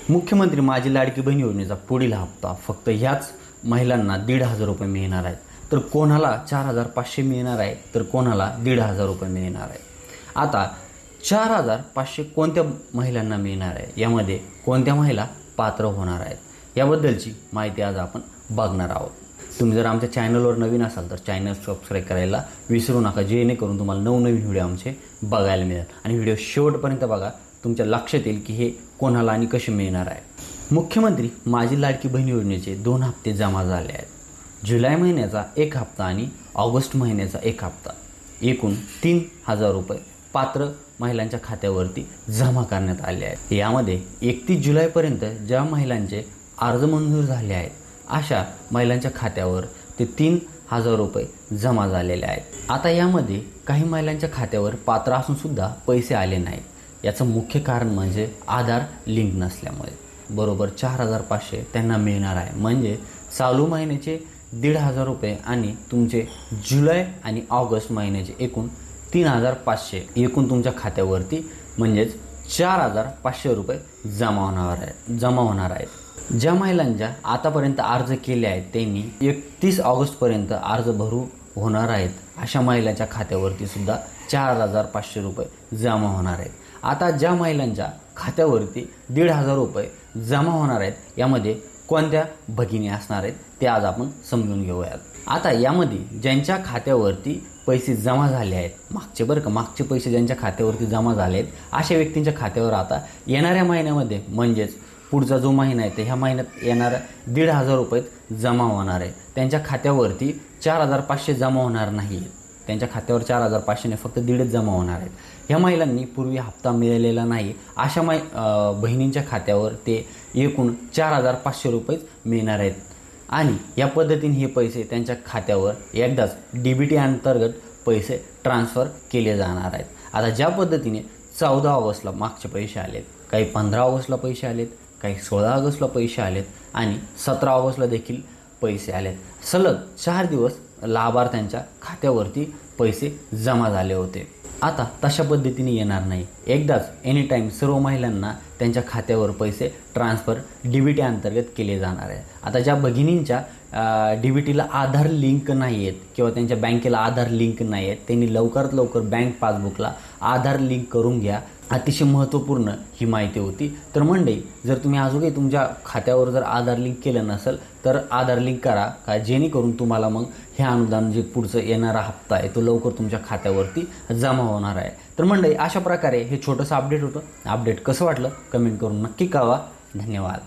मुख्यमंत्री माझी लाडकी बहीण योजनेचा पुढील हप्ता फक्त ह्याच महिलांना 1,500 रुपये मिळणार आहेत. तर कोणाला 4,500 मिळणार आहे, तर कोणाला 1,500 रुपये मिळणार आहे. आता 4,500 कोणत्या महिलांना मिळणार आहे, यामध्ये कोणत्या महिला पात्र होणार आहेत, याबद्दलची माहिती आज आपण बघणार आहोत. तुम्ही जर आमच्या चॅनलवर नवीन असाल तर चॅनल सबस्क्राईब करायला विसरू नका, जेणेकरून तुम्हाला नवनवीन व्हिडिओ आमचे बघायला मिळेल. आणि व्हिडिओ शेवटपर्यंत बघा, तुमच्या लक्षात येईल की हे कोणाला आणि कसे मिळणार आहे. मुख्यमंत्री माझी लाडकी बहीण योजनेचे 2 हप्ते जमा झाले आहेत. जुलै महिन्याचा 1 हप्ता आणि ऑगस्ट महिन्याचा 1 हप्ता, एकूण 3,000 रुपये पात्र महिलांच्या खात्यावरती जमा करण्यात आले आहेत. यामध्ये 31 जुलैपर्यंत ज्या महिलांचे अर्ज मंजूर झाले आहेत, अशा महिलांच्या खात्यावर ते 3,000 रुपये जमा झालेले आहेत. आता यामध्ये काही महिलांच्या खात्यावर पात्र असून सुद्धा पैसे आले नाहीत. याचं मुख्य कारण म्हणजे आधार लिंक नसल्यामुळे. बरोबर 4,500 त्यांना मिळणार आहे. म्हणजे चालू महिन्याचे 1,500 रुपये आणि तुमचे जुलै आणि ऑगस्ट महिन्याचे एकूण 3,500 एकूण तुमच्या खात्यावरती म्हणजेच 4,500 रुपये जमा होणार आहेत. ज्या महिलांच्या आतापर्यंत अर्ज केले आहेत त्यांनी 31 ऑगस्टपर्यंत अर्ज भरू होणार आहेत. अशा महिलांच्या खात्यावरती सुद्धा 4,500 रुपये जमा होणार आहेत. आता ज्या महिलांच्या खात्यावरती 1,500 रुपये जमा होणार आहेत, यामध्ये कोणत्या भगिनी असणार आहेत ते आज आपण समजून घेऊयात. आता यामध्ये ज्यांच्या खात्यावरती पैसे जमा झाले आहेत, मागचे पैसे ज्यांच्या खात्यावरती जमा झाले आहेत, अशा व्यक्तींच्या खात्यावर आता येणाऱ्या महिन्यामध्ये म्हणजेच पुढचा जो महिना आहे, ह्या महिन्यात येणाऱ्या 1,500 रुपये जमा होणार आहे. त्यांच्या खात्यावरती 4,500 जमा होणार नाही आहेत. त्यांच्या खात्यावर 4,500 फक्त 1,500 जमा होणार आहेत. ह्या महिलांनी पूर्वी हप्ता मिळालेला नाही, अशा बहिणींच्या खात्यावर ते एकूण 4,500 रुपयेच मिळणार आहेत. आणि या पद्धतीने हे पैसे त्यांच्या खात्यावर एकदाच DBT अंतर्गत पैसे ट्रान्सफर केले जाणार आहेत. आता ज्या पद्धतीने 14 ऑगस्टला मागचे पैसे आलेत, काही 15 ऑगस्टला पैसे आलेत, काही 16 ऑगस्टला पैसे आलेत आणि 17 ऑगस्टला देखील पैसे आलेत. सलग 4 दिवस लाभार्थ्यांच्या खात्यावरती पैसे जमा झाले होते. आता तशा पद्धतीने येणार नाही. एकदाच एनी टाईम सर्व महिलांना त्यांच्या खात्यावर पैसे ट्रान्सफर DBT अंतर्गत केले जाणार आहे. आता ज्या भगिनींच्या DBTला आधार लिंक नाही आहेत किंवा त्यांच्या बँकेला आधार लिंक नाही आहेत, त्यांनी लवकरात लवकर बँक पासबुकला आधार लिंक करून घ्या. अतिशय महत्त्वपूर्ण ही माहिती होती. तर मंडळी, जर तुम्ही अजूनही तुमच्या खात्यावर जर आधार लिंक केलं नसेल तर आधार लिंक करा, का जेणेकरून तुम्हाला मग हे अनुदान जे पुढचं येणारा हप्ता आहे तो लवकर तुमच्या खात्यावरती जमा होणार आहे. तर मंडळी, अशा प्रकारे हे छोटंसं अपडेट होतं. अपडेट कसं वाटलं कमेंट करून नक्की कळवा. धन्यवाद.